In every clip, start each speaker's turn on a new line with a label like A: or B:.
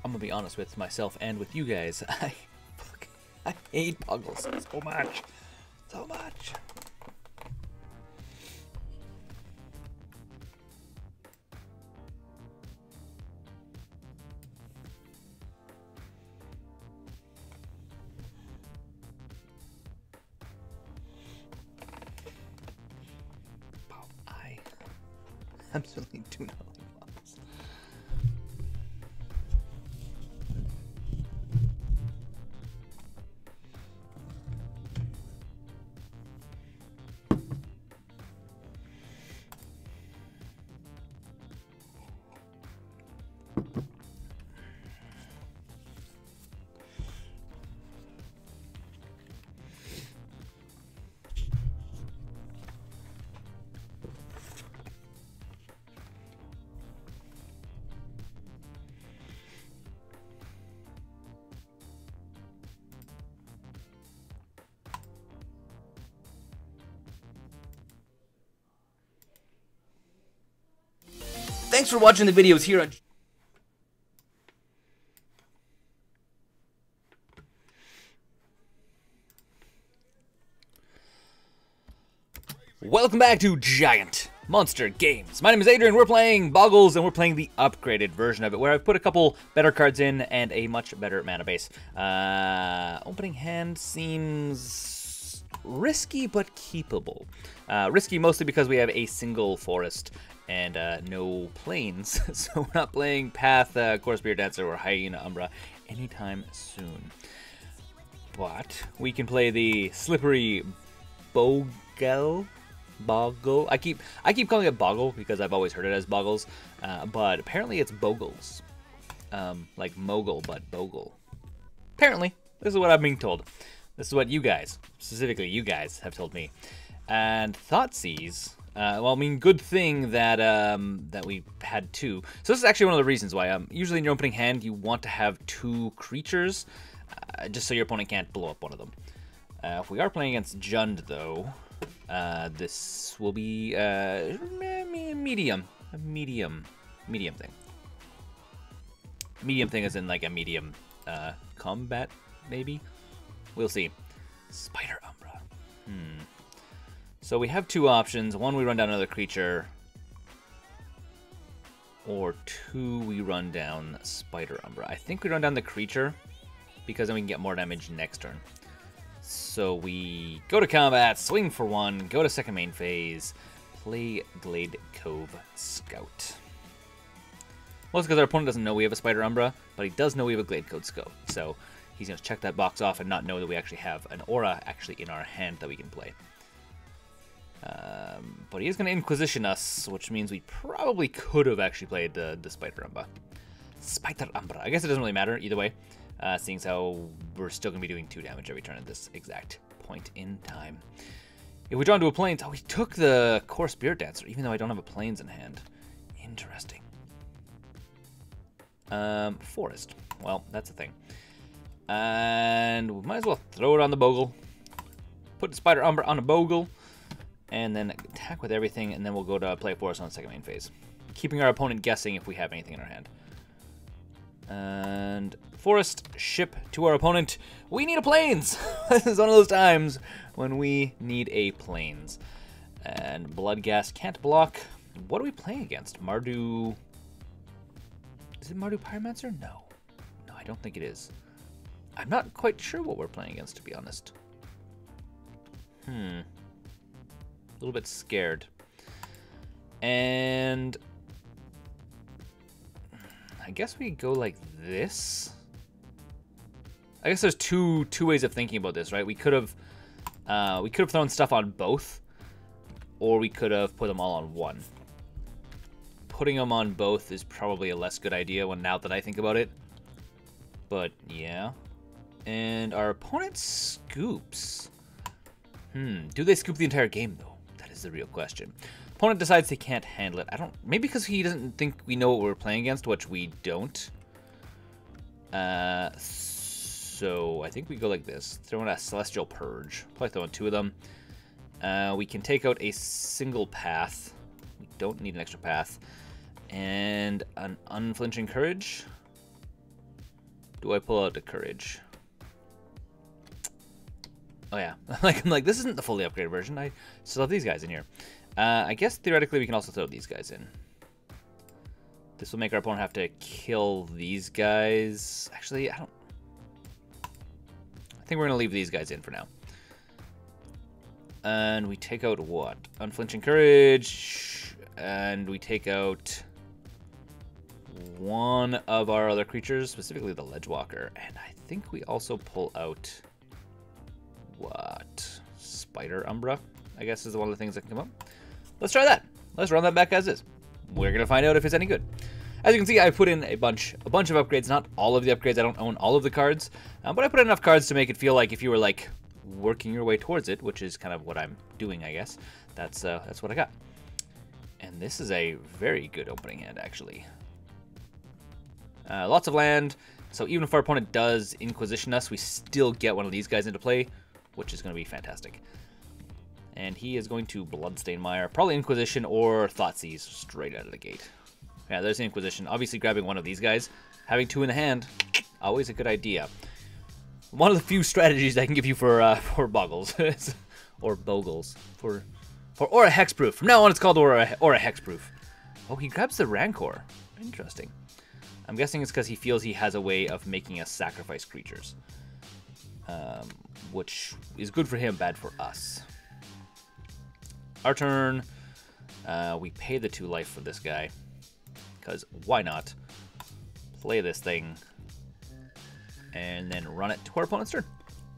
A: I'm gonna be honest with myself and with you guys. I hate Bogles so much. So much. I absolutely do not like Bogles. Thanks for watching the videos here on... Welcome back to Giant Monster Games. My name is Adrian, we're playing Bogles, and we're playing the upgraded version of it, where I've put a couple better cards in and a much better mana base. Opening hand seems risky, but keepable. Risky mostly because we have a single forest and no plains, so we're not playing Path, Spear Dancer, or Hyena Umbra anytime soon. But we can play the Slippery Bogle. I keep calling it Bogle because I've always heard it as Bogles, but apparently it's Bogles, like Mogul, but Bogle. Apparently, this is what I'm being told. This is what you guys, specifically you guys, have told me. And Thoughtseize. Well, I mean, good thing that that we had two. So this is actually one of the reasons why. Usually in your opening hand, you want to have two creatures, just so your opponent can't blow up one of them. If we are playing against Jund, though, this will be medium thing. Medium thing is in like a medium combat, maybe. We'll see. Spider Umbra. So we have two options. One, we run down another creature. Or two, we run down Spider Umbra. I think we run down the creature, because then we can get more damage next turn. So we go to combat, swing for one, go to second main phase, play Gladecover Scout. Mostly because our opponent doesn't know we have a Spider Umbra, but he does know we have a Gladecover Scout. So he's going to check that box off and not know that we actually have an Aura actually in our hand that we can play. But he is going to Inquisition us, which means we probably could have actually played the Spider Umbra. Spider Umbra. I guess it doesn't really matter either way, seeing as how we're still going to be doing 2 damage every turn at this exact point in time. If we draw into a Plains, oh, he took the Core Spirit Dancer, even though I don't have a Plains in hand. Interesting. Forest. Well, that's a thing. And we might as well throw it on the Bogle. Put the Spider Umbra on a Bogle. And then attack with everything, and then we'll go to play Forest on the second main phase. Keeping our opponent guessing if we have anything in our hand. And Forest, ship to our opponent. We need a Plains! This is one of those times when we need a Plains. And Bloodghast can't block. What are we playing against? Mardu... Is it Mardu Pyromancer? No. No, I don't think it is. I'm not quite sure what we're playing against, to be honest. A little bit scared. And I guess we go like this. I guess there's two ways of thinking about this, right? We could have thrown stuff on both, or we could have put them all on one. Putting them on both is probably a less good idea now that I think about it. But yeah. And our opponent scoops. Do they scoop the entire game though? That is the real question. Opponent decides they can't handle it. Maybe because he doesn't think we know what we're playing against, which we don't. So I think we go like this. Throw in a Celestial Purge. Probably throw in 2 of them. We can take out a single path. We don't need an extra path. And an Unflinching Courage. do I pull out the Courage? Oh yeah, I'm like, this isn't the fully upgraded version. I still have these guys in here. I guess theoretically we can also throw these guys in. This will make our opponent have to kill these guys. Actually, I think we're gonna leave these guys in for now. And we take out what? Unflinching Courage, and we take out one of our other creatures, specifically the Ledgewalker, and I think we also pull out what? Spider Umbra, I guess, is one of the things that can come up. Let's try that. Let's run that back as is. We're gonna find out if it's any good. As you can see, I put in a bunch of upgrades. Not all of the upgrades. I don't own all of the cards, but I put in enough cards to make it feel like if you were like working your way towards it, which is kind of what I'm doing, I guess. That's what I got. And this is a very good opening hand, actually. Lots of land, so even if our opponent does Inquisition us, we still get one of these guys into play, which is going to be fantastic. And he is going to Bloodstain Mire, probably Inquisition or Thoughtseize straight out of the gate. Yeah, there's the Inquisition. Obviously grabbing one of these guys, having two in the hand, always a good idea. One of the few strategies I can give you for Bogles, or Bogles, for Aura Hexproof. From now on it's called Aura Hexproof. Oh, he grabs the Rancor. Interesting. I'm guessing it's because he feels he has a way of making us sacrifice creatures. Which is good for him, bad for us. Our turn. We pay the 2 life for this guy. Because why not? Play this thing. And then run it to our opponent's turn.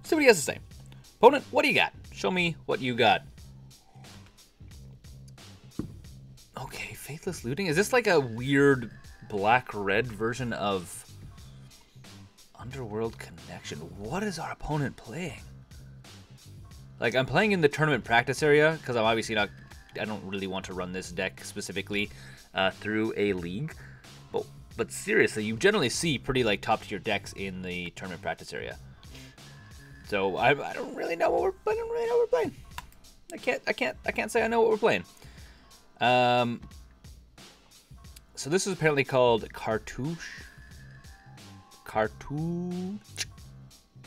A: See what he has to say. Opponent, what do you got? Show me what you got. Okay, Faithless Looting. Is this like a weird black-red version of Underworld Connection? What is our opponent playing? Like, I'm playing in the tournament practice area because I'm obviously not... I don't really want to run this deck specifically through a league. But seriously, you generally see pretty like top-tier decks in the tournament practice area. So I don't really know what we're playing. I can't say I know what we're playing. So this is apparently called Cartouche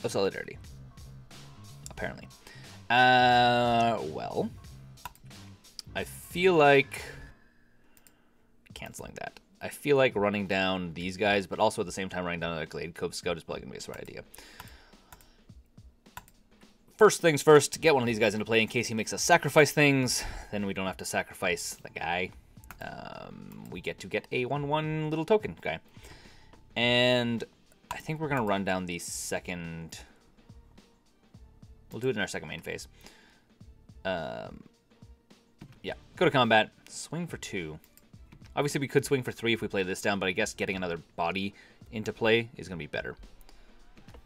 A: of Solidarity. Apparently. Well, I feel like canceling that. I feel like running down these guys, but also at the same time running down a Gladecover Scout is probably going to be a smart idea. First things first, get one of these guys into play in case he makes us sacrifice things. Then we don't have to sacrifice the guy. We get to get a 1/1 little token guy. And I think we're going to run down the second... We'll do it in our second main phase. Yeah, go to combat, swing for 2. Obviously, we could swing for 3 if we play this down, but I guess getting another body into play is going to be better.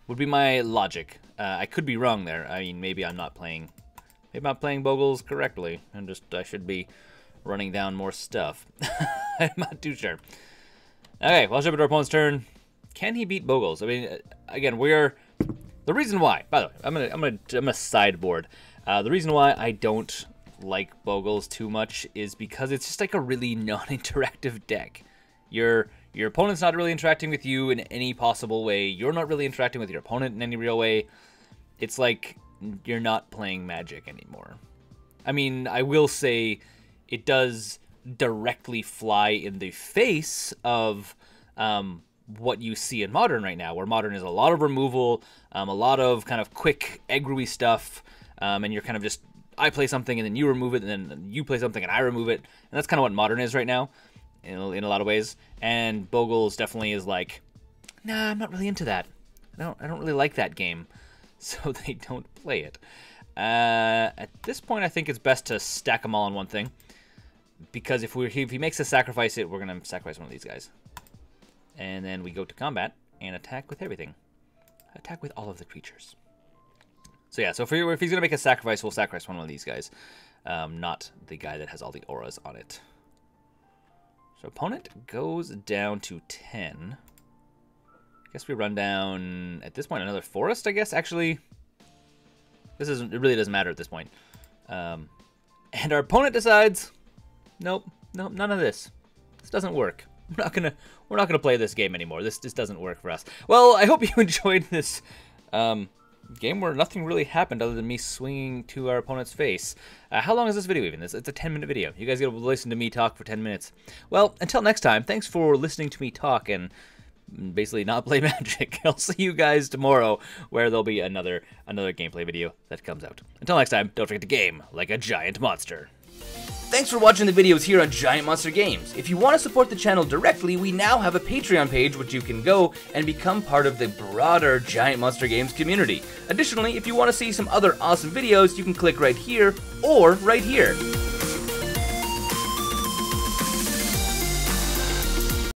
A: Would be my logic. I could be wrong there. I mean, maybe I'm not playing Bogles correctly, and I should be running down more stuff. I'm not too sure. Okay, well, I'll jump into our opponent's turn. Can he beat Bogles? I mean, again, the reason why. By the way, I'm gonna sideboard. The reason why I don't like Bogles too much is because it's just like a really non-interactive deck. Your opponent's not really interacting with you in any possible way. You're not really interacting with your opponent in any real way. It's like you're not playing Magic anymore. I mean, I will say it does directly fly in the face of what you see in Modern right now, where Modern is a lot of removal, a lot of kind of quick aggro-y stuff, and you're kind of just, I play something and then you remove it, and then you play something and I remove it, and that's kind of what Modern is right now, in a lot of ways. And Bogles definitely is like, nah, I'm not really into that. I don't really like that game, so they don't play it. At this point, I think it's best to stack them all on one thing, because if he makes us sacrifice it, we're gonna sacrifice one of these guys, and then we go to combat and attack with everything. Attack with all of the creatures. So yeah, so if he's gonna make a sacrifice, we'll sacrifice one of these guys, not the guy that has all the auras on it. So opponent goes down to 10. I guess we run down, at this point, another forest, I guess. Actually, it really doesn't matter at this point. And our opponent decides, nope, none of this. This doesn't work. we're not gonna play this game anymore. This just doesn't work for us. Well, I hope you enjoyed this game where nothing really happened other than me swinging to our opponent's face. How long is this video even? It's a 10-minute video. You guys get to listen to me talk for 10 minutes. Well, until next time, thanks for listening to me talk and basically not play Magic. I'll see you guys tomorrow where there'll be another gameplay video that comes out. Until next time, don't forget to game like a giant monster. Thanks for watching the videos here on Giant Monster Games. If you want to support the channel directly, we now have a Patreon page which you can go and become part of the broader Giant Monster Games community. Additionally, if you want to see some other awesome videos, you can click right here or right here.